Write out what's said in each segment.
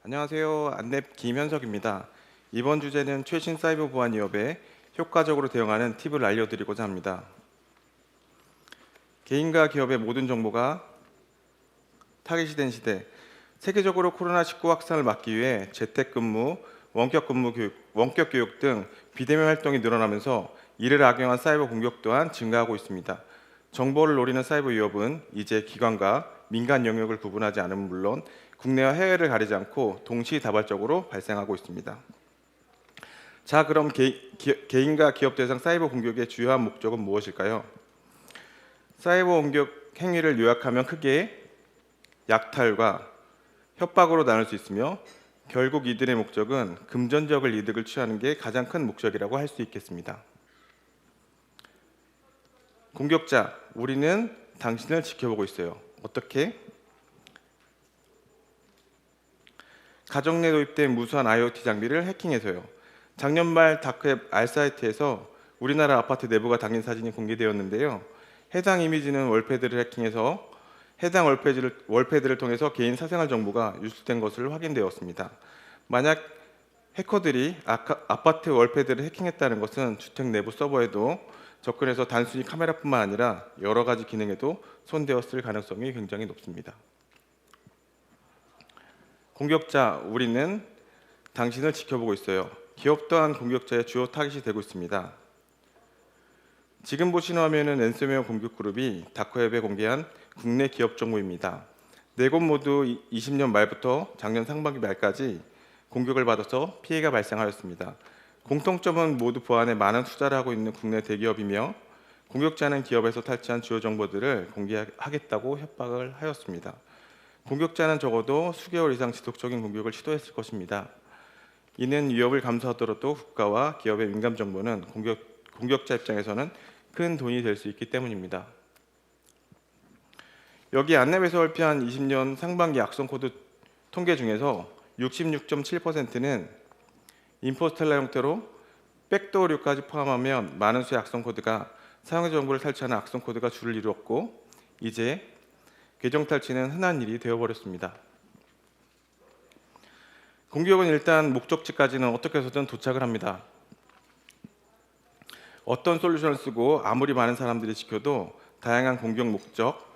안녕하세요. 안랩 김현석입니다. 이번 주제는 최신 사이버 보안 위협에 효과적으로 대응하는 팁을 알려드리고자 합니다. 개인과 기업의 모든 정보가 타깃이 된 시대, 세계적으로 코로나19 확산을 막기 위해 재택근무, 원격 교육 등 비대면 활동이 늘어나면서 이를 악용한 사이버 공격 또한 증가하고 있습니다. 정보를 노리는 사이버 위협은 이제 기관과 민간 영역을 구분하지 않음은 물론 국내와 해외를 가리지 않고 동시다발적으로 발생하고 있습니다. 자, 그럼 개인과 기업 대상 사이버 공격의 주요한 목적은 무엇일까요? 사이버 공격 행위를 요약하면 크게 약탈과 협박으로 나눌 수 있으며 결국 이들의 목적은 금전적인 이득을 취하는 게 가장 큰 목적이라고 할 수 있겠습니다. 공격자, 우리는 당신을 지켜보고 있어요. 어떻게? 가정 내 도입된 무수한 IoT 장비를 해킹해서요. 작년 말 다크웹 알사이트에서 우리나라 아파트 내부가 담긴 사진이 공개되었는데요. 해당 이미지는 월패드를 해킹해서 해당 월패드를 통해서 개인 사생활 정보가 유출된 것으로 확인되었습니다. 만약 해커들이 아파트 월패드를 해킹했다는 것은 주택 내부 서버에도 접근해서 단순히 카메라뿐만 아니라 여러 가지 기능에도 손대었을 가능성이 굉장히 높습니다. 공격자, 우리는 당신을 지켜보고 있어요. 기업 또한 공격자의 주요 타깃이 되고 있습니다. 지금 보시는 화면은 랜섬웨어 공격 그룹이 다크웹에 공개한 국내 기업 정보입니다. 네 곳 모두 20년 말부터 작년 상반기 말까지 공격을 받아서 피해가 발생하였습니다. 공통점은 모두 보안에 많은 투자를 하고 있는 국내 대기업이며 공격자는 기업에서 탈취한 주요 정보들을 공개하겠다고 협박을 하였습니다. 공격자는 적어도 수개월 이상 지속적인 공격을 시도했을 것입니다. 이는 위협을 감수하더라도 국가와 기업의 민감 정보는 공격자 입장에서는 큰 돈이 될 수 있기 때문입니다. 여기 안랩에서 발표한 20년 상반기 악성 코드 통계 중에서 66.7%는 임포스텔라 형태로 백도어류까지 포함하면 많은 수의 악성 코드가 사용자 정보를 탈취하는 악성 코드가 주를 이루었고 이제 계정 탈취는 흔한 일이 되어버렸습니다. 공격은 일단 목적지까지는 어떻게 해서든 도착을 합니다. 어떤 솔루션을 쓰고 아무리 많은 사람들이 지켜도 다양한 공격 목적,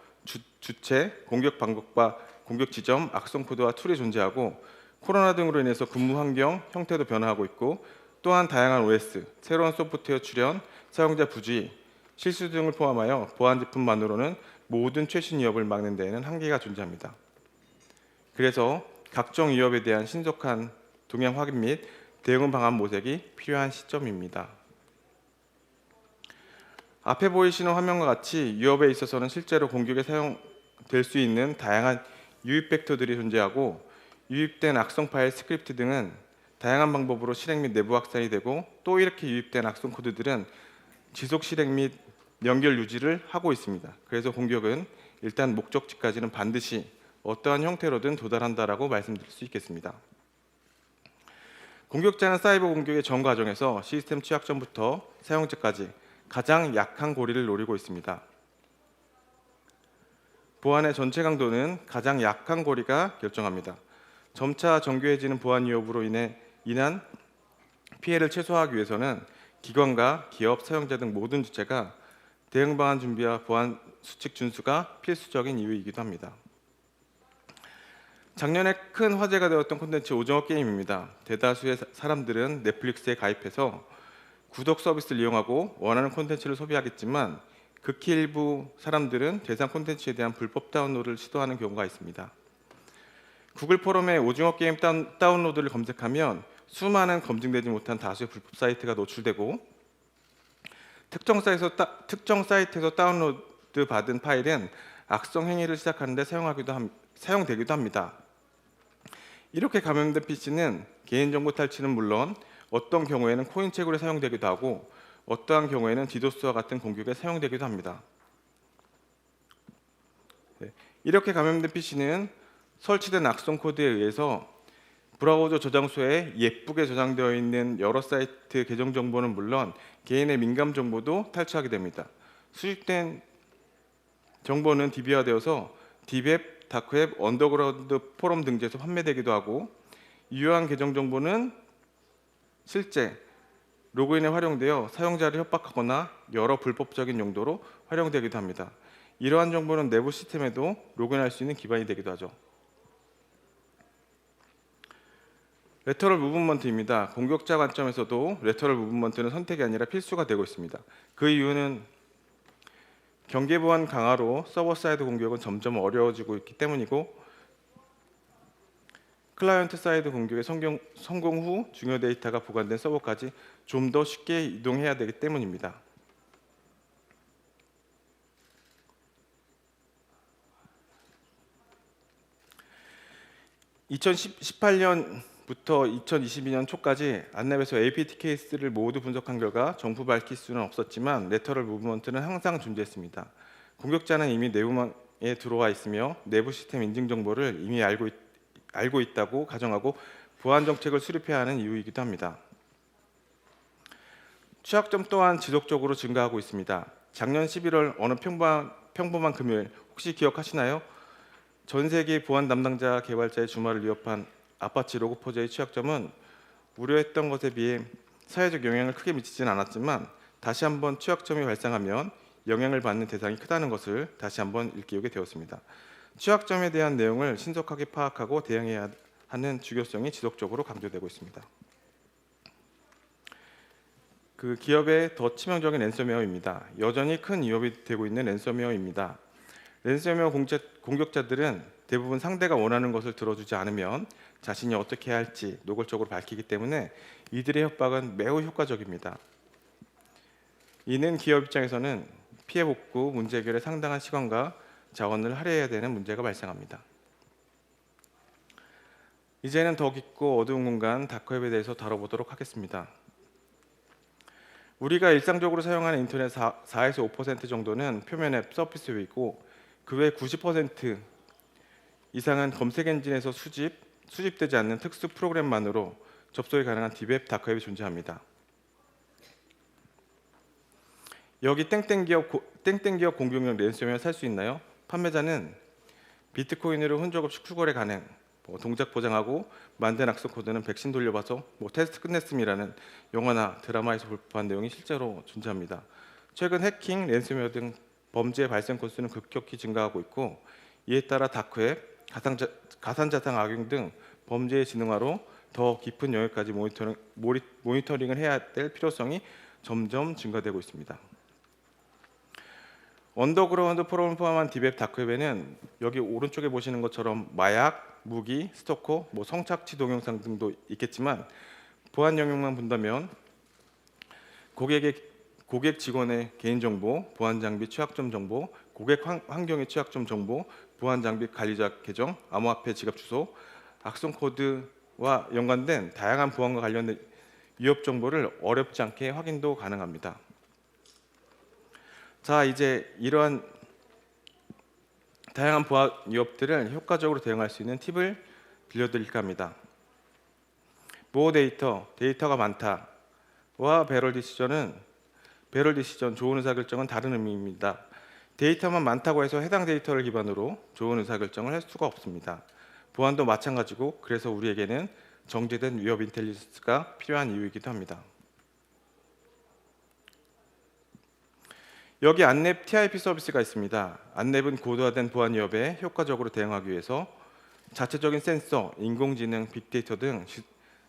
주체, 공격 방법과 공격 지점, 악성 코드와 툴이 존재하고 코로나 등으로 인해서 근무 환경, 형태도 변화하고 있고 또한 다양한 OS, 새로운 소프트웨어 출현, 사용자 부주의, 실수 등을 포함하여 보안 제품만으로는 모든 최신 위협을 막는 데에는 한계가 존재합니다. 그래서 각종 위협에 대한 신속한 동향 확인 및 대응 방안 모색이 필요한 시점입니다. 앞에 보이시는 화면과 같이 위협에 있어서는 실제로 공격에 사용될 수 있는 다양한 유입 벡터들이 존재하고 유입된 악성 파일, 스크립트 등은 다양한 방법으로 실행 및 내부 확산이 되고 또 이렇게 유입된 악성 코드들은 지속 실행 및 연결 유지를 하고 있습니다. 그래서 공격은 일단 목적지까지는 반드시 어떠한 형태로든 도달한다라고 말씀드릴 수 있겠습니다. 공격자는 사이버 공격의 전 과정에서 시스템 취약점부터 사용자까지 가장 약한 고리를 노리고 있습니다. 보안의 전체 강도는 가장 약한 고리가 결정합니다. 점차 정교해지는 보안 위협으로 인한 피해를 최소화하기 위해서는 기관과 기업, 사용자 등 모든 주체가 대응 방안 준비와 보안 수칙 준수가 필수적인 이유이기도 합니다. 작년에 큰 화제가 되었던 콘텐츠 오징어 게임입니다. 대다수의 사람들은 넷플릭스에 가입해서 구독 서비스를 이용하고 원하는 콘텐츠를 소비하겠지만 극히 일부 사람들은 대상 콘텐츠에 대한 불법 다운로드를 시도하는 경우가 있습니다. 구글 포럼에 오징어 게임 다운로드를 검색하면 수많은 검증되지 못한 다수의 불법 사이트가 노출되고 특정 사이트에서 다운로드 받은 파일은 악성 행위를 시작하는 데 사용되기도 합니다. 이렇게 감염된 PC는 개인정보 탈취는 물론 어떤 경우에는 코인 채굴에 사용되기도 하고 어떠한 경우에는 디도스와 같은 공격에 사용되기도 합니다. 이렇게 감염된 PC는 설치된 악성 코드에 의해서 브라우저 저장소에 예쁘게 저장되어 있는 여러 사이트 계정 정보는 물론 개인의 민감 정보도 탈취하게 됩니다. 수집된 정보는 DB화되어서 딥웹, 다크웹, 언더그라운드 포럼 등지에서 판매되기도 하고 유효한 계정 정보는 실제 로그인에 활용되어 사용자를 협박하거나 여러 불법적인 용도로 활용되기도 합니다. 이러한 정보는 내부 시스템에도 로그인할 수 있는 기반이 되기도 하죠. 레터럴 무브먼트입니다. 공격자 관점에서도 레터럴 무브먼트는 선택이 아니라 필수가 되고 있습니다. 그 이유는 경계 보안 강화로 서버 사이드 공격은 점점 어려워지고 있기 때문이고, 클라이언트 사이드 공격의 성공 후 중요 데이터가 보관된 서버까지 좀 더 쉽게 이동해야 되기 때문입니다. 2018년부터 2022년 초까지 안랩에서 APT 케이스를 모두 분석한 결과 정부 밝힐 수는 없었지만 레터럴 무브먼트는 항상 존재했습니다. 공격자는 이미 내부망에 들어와 있으며 내부 시스템 인증 정보를 이미 알고 있다고 가정하고 보안 정책을 수립해야 하는 이유이기도 합니다. 취약점 또한 지속적으로 증가하고 있습니다. 작년 11월 어느 평범한 금요일 혹시 기억하시나요? 전 세계 보안 담당자 개발자의 주말을 위협한 아파치 로그포즈의 취약점은 우려했던 것에 비해 사회적 영향을 크게 미치지는 않았지만 다시 한번 취약점이 발생하면 영향을 받는 대상이 크다는 것을 다시 한번 일깨우게 되었습니다. 취약점에 대한 내용을 신속하게 파악하고 대응해야 하는 중요성이 지속적으로 강조되고 있습니다. 그 기업의 더 치명적인 랜섬웨어입니다. 여전히 큰 위협이 되고 있는 랜섬웨어입니다. 랜섬웨어 공격자들은 대부분 상대가 원하는 것을 들어주지 않으면 자신이 어떻게 해야 할지 노골적으로 밝히기 때문에 이들의 협박은 매우 효과적입니다. 이는 기업 입장에서는 피해 복구 문제 해결에 상당한 시간과 자원을 할애해야 되는 문제가 발생합니다. 이제는 더 깊고 어두운 공간 다크웹에 대해서 다뤄보도록 하겠습니다. 우리가 일상적으로 사용하는 인터넷 4에서 5% 정도는 표면 앱 서피스 웹이고 그 외 90% 이상은 검색 엔진에서 수집되지 않는 특수 프로그램만으로 접속이 가능한 딥웹 다크웹이 존재합니다. 여기 땡땡기업 공격용 랜섬웨어 살 수 있나요? 판매자는 비트코인으로 흔적 없이 추거래 가능, 동작 보장하고 만든 악성 코드는 백신 돌려봐서 테스트 끝냈음이라는 영화나 드라마에서 볼법한 내용이 실제로 존재합니다. 최근 해킹, 랜섬웨어 등 범죄 발생 건수는 급격히 증가하고 있고 이에 따라 다크웹, 가상자산 악용 등 범죄의 진흥화로 더 깊은 영역까지 모니터링을 해야 될 필요성이 점점 증가되고 있습니다. 언더그라운드 프로그램을 포함한 딥웹 다크웹에는 여기 오른쪽에 보시는 것처럼 마약, 무기, 스토커, 성착취 동영상 등도 있겠지만 보안 영역만 본다면 고객 직원의 개인정보, 보안 장비 취약점 정보, 고객 환경의 취약점 정보, 보안 장비 관리자 계정, 암호화폐 지갑 주소, 악성 코드와 연관된 다양한 보안과 관련된 위협 정보를 어렵지 않게 확인도 가능합니다. 자, 이제 이러한 다양한 보안 위협들을 효과적으로 대응할 수 있는 팁을 들려드릴까 합니다. 모어 데이터가 많다와 배럴 디시전, 좋은 의사결정은 다른 의미입니다. 데이터만 많다고 해서 해당 데이터를 기반으로 좋은 의사결정을 할 수가 없습니다. 보안도 마찬가지고 그래서 우리에게는 정제된 위협 인텔리전스가 필요한 이유이기도 합니다. 여기 안랩 TIP 서비스가 있습니다. 안랩은 고도화된 보안 위협에 효과적으로 대응하기 위해서 자체적인 센서, 인공지능, 빅데이터 등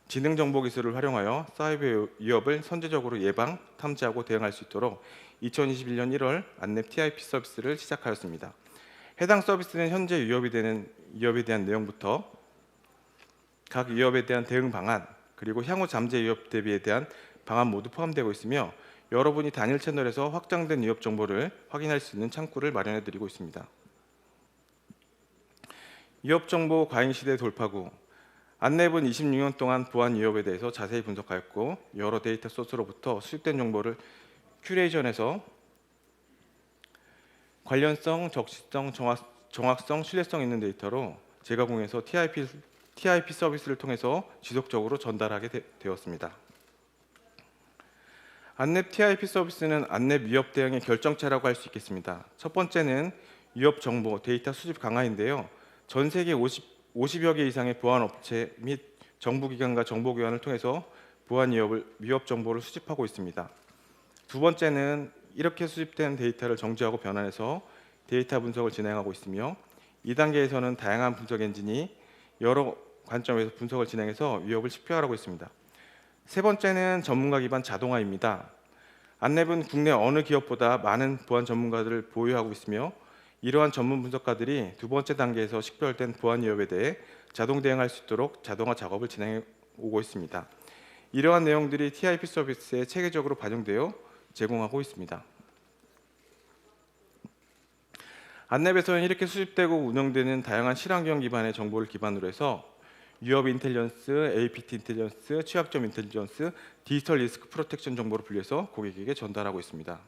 지능 정보 기술을 활용하여 사이버 위협을 선제적으로 예방, 탐지하고 대응할 수 있도록 2021년 1월 안랩 TIP 서비스를 시작하였습니다. 해당 서비스는 현재 위협에 대한 내용부터 각 위협에 대한 대응 방안, 그리고 향후 잠재 위협 대비에 대한 방안 모두 포함되고 있으며 여러분이 단일 채널에서 확장된 위협 정보를 확인할 수 있는 창구를 마련해 드리고 있습니다. 위협 정보 과잉 시대 돌파구. 안랩은 26년 동안 보안 위협에 대해서 자세히 분석하였고 여러 데이터 소스로부터 수집된 정보를 큐레이션해서 관련성, 적시성, 정확성, 신뢰성 있는 데이터로 재가공해서 TIP 서비스를 통해서 지속적으로 전달하게 되었습니다. 안랩 TIP 서비스는 안랩 위협 대응의 결정체라고 할 수 있겠습니다. 첫 번째는 위협 정보, 데이터 수집 강화인데요. 전 세계 50여 개 이상의 보안 업체 및 정부기관과 정보교환을 통해서 보안 위협 정보를 수집하고 있습니다. 두 번째는 이렇게 수집된 데이터를 정지하고 변환해서 데이터 분석을 진행하고 있으며, 2단계에서는 다양한 분석 엔진이 여러 관점에서 분석을 진행해서 위협을 식별하고 있습니다. 세 번째는 전문가 기반 자동화입니다. 안랩은 국내 어느 기업보다 많은 보안 전문가들을 보유하고 있으며, 이러한 전문 분석가들이 두 번째 단계에서 식별된 보안 위협에 대해 자동 대응할 수 있도록 자동화 작업을 진행해 오고 있습니다. 이러한 내용들이 TIP 서비스에 체계적으로 반영되어 제공하고 있습니다. 안랩에서는 이렇게 수집되고 운영되는 다양한 실환경 기반의 정보를 기반으로 해서 위협 인텔리전스, APT 인텔리전스, 취약점 인텔리전스, 디지털 리스크 프로텍션 정보를 분류해서 고객에게 전달하고 있습니다.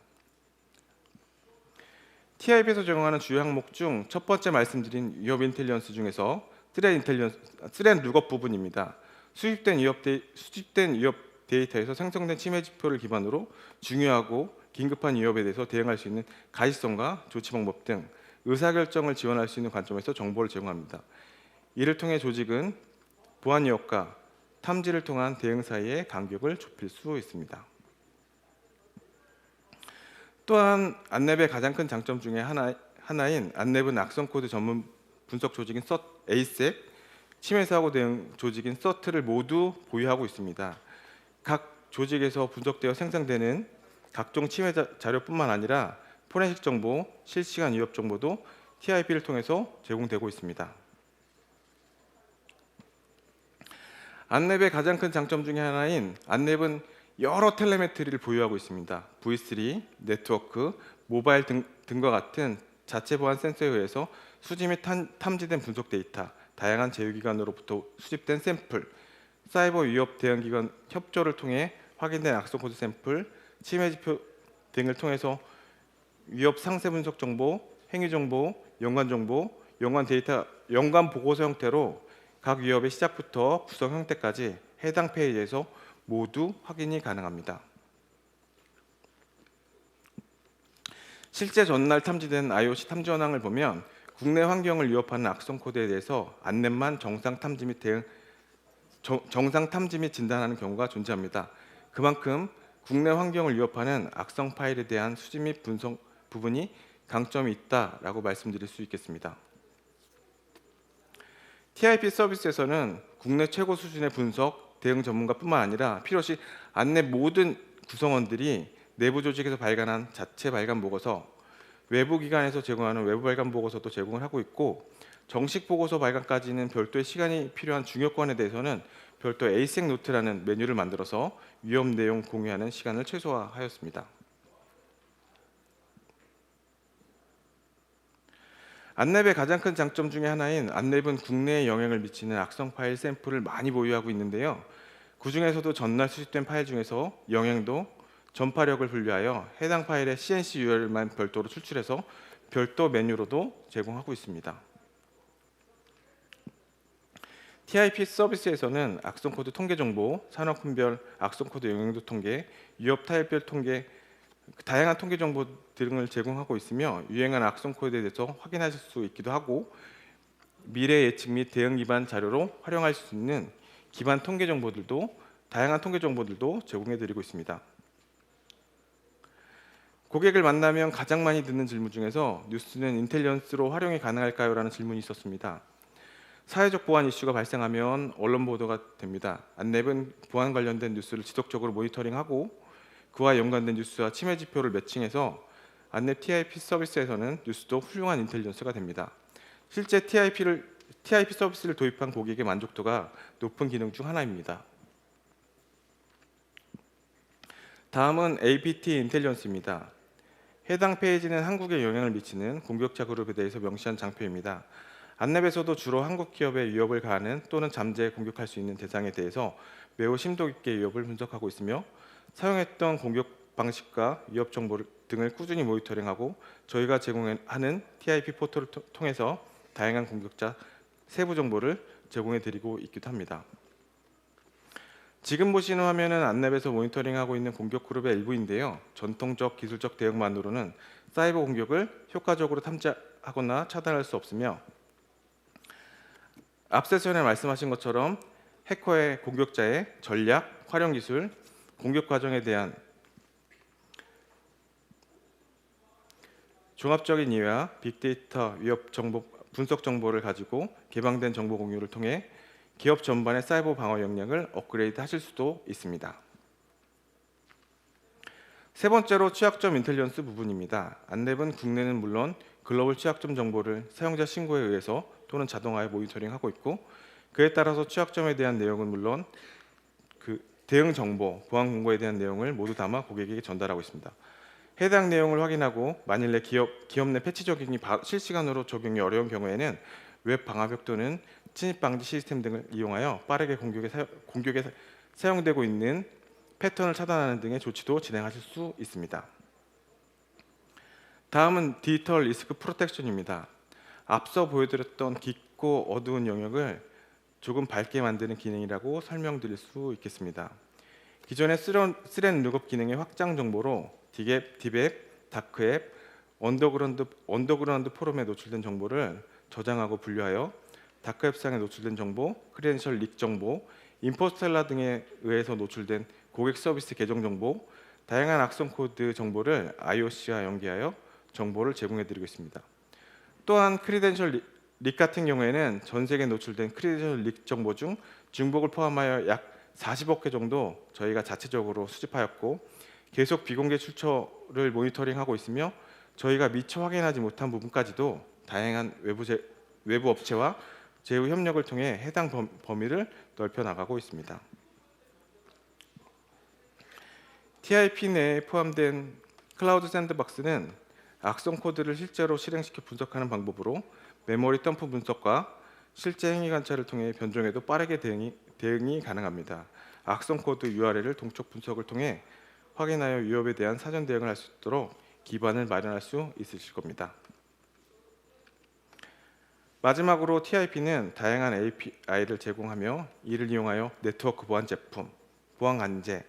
TIP에서 제공하는 주요 항목 중 첫 번째 말씀드린 위협 인텔리전스 중에서 스렛 룩업 부분입니다. 수집된 위협 데이터에서 생성된 침해 지표를 기반으로 중요하고 긴급한 위협에 대해서 대응할 수 있는 가시성과 조치 방법 등 의사결정을 지원할 수 있는 관점에서 정보를 제공합니다. 이를 통해 조직은 보안 위협과 탐지를 통한 대응 사이의 간격을 좁힐 수 있습니다. 또한 안랩의 가장 큰 장점 중에 하나인 안랩은 악성 코드 전문 분석 조직인 ASEC, 침해 사고 대응 조직인 CERT를 모두 보유하고 있습니다. 각 조직에서 분석되어 생성되는 각종 침해 자료뿐만 아니라 포렌식 정보, 실시간 위협 정보도 TIP를 통해서 제공되고 있습니다. 안랩의 가장 큰 장점 중에 하나인 안랩은 여러 텔레메트리를 보유하고 있습니다. V3, 네트워크, 모바일 등과 같은 자체 보안 센서에 의해서 수집 및 탐지된 분석 데이터, 다양한 제휴기관으로부터 수집된 샘플, 사이버 위협 대응기관 협조를 통해 확인된 악성 코드 샘플, 침해 지표 등을 통해서 위협 상세 분석 정보, 행위 정보, 연관 정보, 연관 보고서 형태로 각 위협의 시작부터 구성 형태까지 해당 페이지에서 모두 확인이 가능합니다. 실제 전날 탐지된 IoT 탐지 현황을 보면 국내 환경을 위협하는 악성 코드에 대해서 안랩만 정상 탐지 및 진단하는 경우가 존재합니다. 그만큼 국내 환경을 위협하는 악성 파일에 대한 수집 및 분석 부분이 강점이 있다라고 말씀드릴 수 있겠습니다. TIP 서비스에서는 국내 최고 수준의 분석, 대응 전문가뿐만 아니라 필요시 안랩 모든 구성원들이 내부 조직에서 발간한 자체 발간 보고서, 외부 기관에서 제공하는 외부 발간 보고서도 제공을 하고 있고, 정식 보고서 발간까지는 별도의 시간이 필요한 중요권에 대해서는 별도 ASEC 노트라는 메뉴를 만들어서 위협 내용 공유하는 시간을 최소화하였습니다. 안랩의 가장 큰 장점 중에 하나인 안랩은 국내에 영향을 미치는 악성 파일 샘플을 많이 보유하고 있는데요. 그 중에서도 전날 수집된 파일 중에서 영향도, 전파력을 분류하여 해당 파일의 CNC URL만 별도로 출출해서 별도 메뉴로도 제공하고 있습니다. TIP 서비스에서는 악성 코드 통계 정보, 산업군별 악성 코드 영향도 통계, 위협 타입별 통계, 다양한 통계 정보 등을 제공하고 있으며, 유행한 악성 코드에 대해서 확인하실 수 있기도 하고, 미래 예측 및 대응 기반 자료로 활용할 수 있는 기반 통계 정보들도, 다양한 통계 정보들도 제공해 드리고 있습니다. 고객을 만나면 가장 많이 듣는 질문 중에서 뉴스는 인텔리전스로 활용이 가능할까요? 라는 질문이 있었습니다. 사회적 보안 이슈가 발생하면 언론 보도가 됩니다. 안랩은 보안 관련된 뉴스를 지속적으로 모니터링하고 그와 연관된 뉴스와 침해 지표를 매칭해서 안랩 TIP 서비스에서는 뉴스도 훌륭한 인텔리전스가 됩니다. 실제 TIP 서비스를 도입한 고객의 만족도가 높은 기능 중 하나입니다. 다음은 APT 인텔리전스입니다. 해당 페이지는 한국에 영향을 미치는 공격자 그룹에 대해서 명시한 장표입니다. 안랩에서도 주로 한국 기업에 위협을 가하는 또는 잠재 공격할 수 있는 대상에 대해서 매우 심도 깊게 위협을 분석하고 있으며, 사용했던 공격 방식과 위협 정보 등을 꾸준히 모니터링하고 저희가 제공하는 TIP 포털을 통해서 다양한 공격자 세부 정보를 제공해 드리고 있기도 합니다. 지금 보시는 화면은 안랩에서 모니터링하고 있는 공격 그룹의 일부인데요. 전통적 기술적 대응만으로는 사이버 공격을 효과적으로 탐지하거나 차단할 수 없으며, 앞서 전에 말씀하신 것처럼 해커의 공격자의 전략, 활용 기술, 공격 과정에 대한 종합적인 이해와 빅데이터 위협 정보 분석 정보를 가지고 개방된 정보 공유를 통해 기업 전반의 사이버 방어 역량을 업그레이드 하실 수도 있습니다. 세 번째로 취약점 인텔리전스 부분입니다. 안랩은 국내는 물론 글로벌 취약점 정보를 사용자 신고에 의해서 또는 자동화에 모니터링하고 있고, 그에 따라서 취약점에 대한 내용은 물론 그 대응 정보, 보안 공고에 대한 내용을 모두 담아 고객에게 전달하고 있습니다. 해당 내용을 확인하고 만일 내 기업 내 패치 적용이 실시간으로 적용이 어려운 경우에는 웹 방화벽 또는 침입 방지 시스템 등을 이용하여 빠르게 공격에 사용되고 있는 패턴을 차단하는 등의 조치도 진행하실 수 있습니다. 다음은 디지털 리스크 프로텍션입니다. 앞서 보여드렸던 깊고 어두운 영역을 조금 밝게 만드는 기능이라고 설명드릴 수 있겠습니다. 기존의 스렌 룩업 기능의 확장 정보로 딥앱, 다크앱, 언더그라운드 포럼에 노출된 정보를 저장하고 분류하여 다크앱상에 노출된 정보, 크레덴셜 릭 정보, 임포스텔라 등에 의해서 노출된 고객 서비스 계정 정보, 다양한 악성 코드 정보를 IOC와 연계하여 정보를 제공해드리고 있습니다. 또한 크레덴셜 릭 같은 경우에는 전 세계에 노출된 크레덴셜 릭 정보 중 중복을 포함하여 약 40억 회 정도 저희가 자체적으로 수집하였고, 계속 비공개 출처를 모니터링하고 있으며 저희가 미처 확인하지 못한 부분까지도 다양한 외부 업체와 제휴 협력을 통해 해당 범위를 넓혀 나가고 있습니다. TIP 내에 포함된 클라우드 샌드박스는 악성 코드를 실제로 실행시켜 분석하는 방법으로 메모리 덤프 분석과 실제 행위 관찰을 통해 변종에도 빠르게 대응이 가능합니다. 악성 코드 URL을 동적 분석을 통해 확인하여 위협에 대한 사전 대응을 할 수 있도록 기반을 마련할 수 있으실 겁니다. 마지막으로 TIP는 다양한 API를 제공하며 이를 이용하여 네트워크 보안 제품, 보안 관제,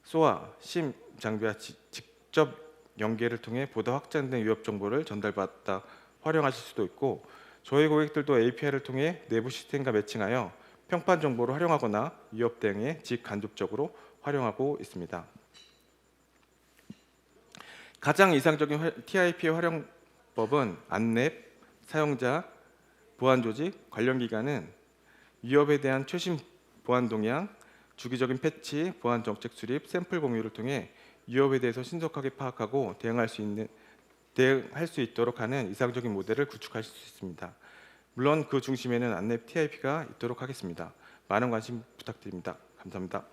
SOA, SIEM 장비와 직접 연계를 통해 보다 확장된 위협 정보를 전달받아 활용하실 수도 있고, 저희 고객들도 API를 통해 내부 시스템과 매칭하여 평판 정보를 활용하거나 위협 대응에 직간접적으로 활용하고 있습니다. 가장 이상적인 TIP의 활용법은 안랩, 사용자, 보안 조직, 관련 기관은 위협에 대한 최신 보안 동향, 주기적인 패치, 보안 정책 수립, 샘플 공유를 통해 위협에 대해서 신속하게 파악하고 대응할 수 있도록 하는 이상적인 모델을 구축하실 수 있습니다. 물론 그 중심에는 안랩 TIP가 있도록 하겠습니다. 많은 관심 부탁드립니다. 감사합니다.